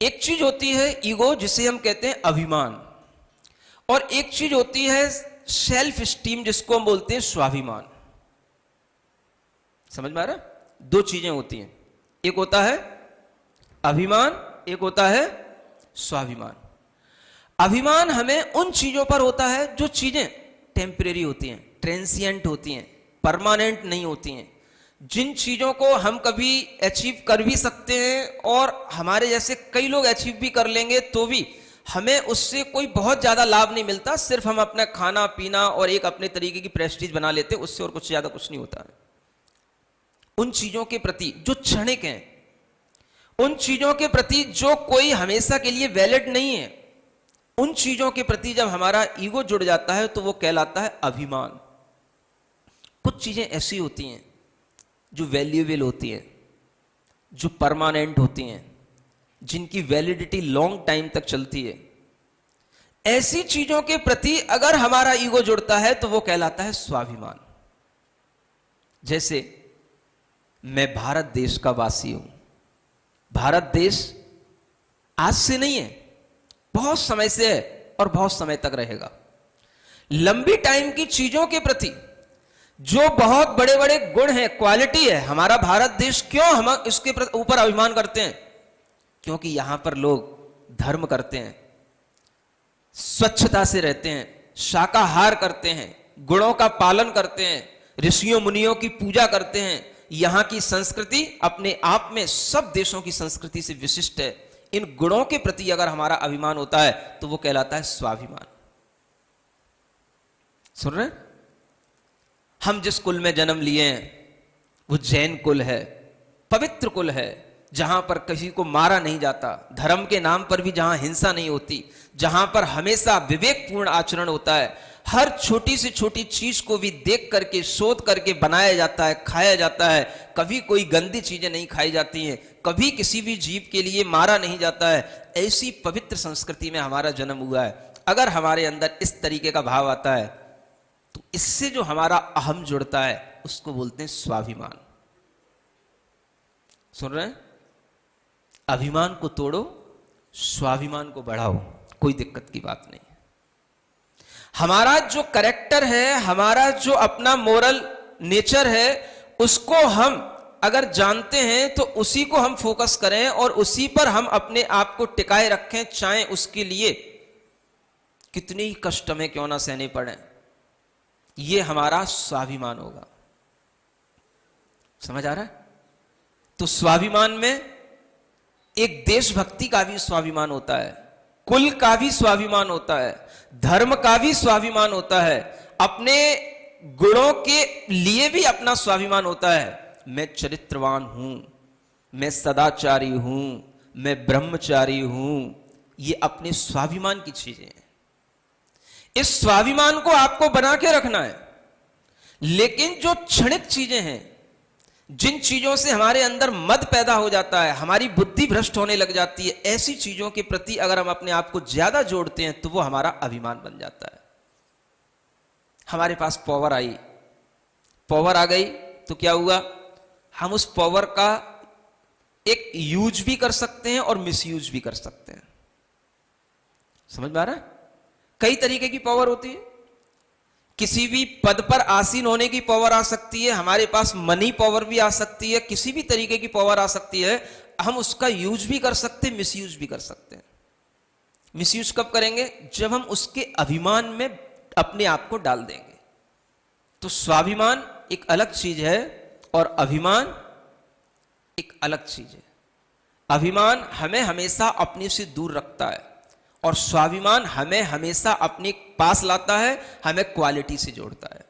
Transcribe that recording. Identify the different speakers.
Speaker 1: एक चीज होती है ईगो, जिसे हम कहते हैं अभिमान, और एक चीज होती है सेल्फ स्टीम, जिसको हम बोलते हैं स्वाभिमान। समझ में आ रहा? दो चीजें होती हैं, एक होता है अभिमान, एक होता है स्वाभिमान। अभिमान हमें उन चीजों पर होता है जो चीजें टेम्परेरी होती हैं, ट्रांसिएंट होती हैं, परमानेंट नहीं होती हैं, जिन चीजों को हम कभी अचीव कर भी सकते हैं और हमारे जैसे कई लोग अचीव भी कर लेंगे तो भी हमें उससे कोई बहुत ज्यादा लाभ नहीं मिलता, सिर्फ हम अपना खाना पीना और एक अपने तरीके की प्रेस्टीज बना लेते, उससे और कुछ ज्यादा कुछ नहीं होता है। उन चीजों के प्रति जो क्षणिक हैं, उन चीजों के प्रति जो कोई हमेशा के लिए वैलिड नहीं है, उन चीजों के प्रति जब हमारा ईगो जुड़ जाता है तो वो कहलाता है अभिमान। कुछ चीजें ऐसी होती हैं जो वैल्यूएबल होती हैं, जो परमानेंट होती हैं, जिनकी वैलिडिटी लॉन्ग टाइम तक चलती है। ऐसी चीजों के प्रति अगर हमारा ईगो जुड़ता है तो वो कहलाता है स्वाभिमान। जैसे मैं भारत देश का वासी हूं। भारत देश आज से नहीं है, बहुत समय से है और बहुत समय तक रहेगा। लंबी टाइम की चीजों के प्रति जो बहुत बड़े बड़े गुण हैं, क्वालिटी है, हमारा भारत देश, क्यों हम इसके ऊपर अभिमान करते हैं? क्योंकि यहां पर लोग धर्म करते हैं, स्वच्छता से रहते हैं, शाकाहार करते हैं, गुणों का पालन करते हैं, ऋषियों मुनियों की पूजा करते हैं। यहां की संस्कृति अपने आप में सब देशों की संस्कृति से विशिष्ट है। इन गुणों के प्रति अगर हमारा अभिमान होता है तो वो कहलाता है स्वाभिमान। सुन रहे? हम जिस कुल में जन्म लिए हैं वो जैन कुल है, पवित्र कुल है, जहां पर किसी को मारा नहीं जाता, धर्म के नाम पर भी जहां हिंसा नहीं होती, जहां पर हमेशा विवेकपूर्ण आचरण होता है, हर छोटी से छोटी चीज को भी देख करके शोध करके बनाया जाता है, खाया जाता है, कभी कोई गंदी चीजें नहीं खाई जाती हैं, कभी किसी भी जीव के लिए मारा नहीं जाता है। ऐसी पवित्र संस्कृति में हमारा जन्म हुआ है। अगर हमारे अंदर इस तरीके का भाव आता है तो इससे जो हमारा अहम जुड़ता है उसको बोलते हैं स्वाभिमान। सुन रहे हैं? अभिमान को तोड़ो, स्वाभिमान को बढ़ाओ, कोई दिक्कत की बात नहीं। हमारा जो कैरेक्टर है, हमारा जो अपना मोरल नेचर है, उसको हम अगर जानते हैं तो उसी को हम फोकस करें और उसी पर हम अपने आप को टिकाए रखें, चाहे उसके लिए कितनी ही कष्ट हमें क्यों ना सहने पड़े। ये हमारा स्वाभिमान होगा। समझ आ रहा है? तो स्वाभिमान में एक देशभक्ति का भी स्वाभिमान होता है, कुल का भी स्वाभिमान होता है, धर्म का भी स्वाभिमान होता है, अपने गुणों के लिए भी अपना स्वाभिमान होता है। मैं चरित्रवान हूं, मैं सदाचारी हूं, मैं ब्रह्मचारी हूं। ये अपने स्वाभिमान की चीजें हैं। इस स्वाभिमान को आपको बना के रखना है। लेकिन जो क्षणिक चीजें हैं, जिन चीजों से हमारे अंदर मद पैदा हो जाता है, हमारी बुद्धि भ्रष्ट होने लग जाती है, ऐसी चीजों के प्रति अगर हम अपने आप को ज्यादा जोड़ते हैं तो वो हमारा अभिमान बन जाता है। हमारे पास पावर आई, पावर आ गई तो क्या हुआ? हम उस पावर का एक यूज भी कर सकते हैं और मिसयूज भी कर सकते हैं। समझ में आ रहा है? कई तरीके की पावर होती है। किसी भी पद पर आसीन होने की पावर आ सकती है, हमारे पास मनी पावर भी आ सकती है, किसी भी तरीके की पावर आ सकती है। हम उसका यूज भी कर सकते हैं, मिसयूज भी कर सकते हैं। मिसयूज कब करेंगे? जब हम उसके अभिमान में अपने आप को डाल देंगे। तो स्वाभिमान एक अलग चीज है और अभिमान एक अलग चीज है। अभिमान हमें हमेशा अपने से दूर रखता है और स्वाभिमान हमें हमेशा अपने पास लाता है, हमें क्वालिटी से जोड़ता है।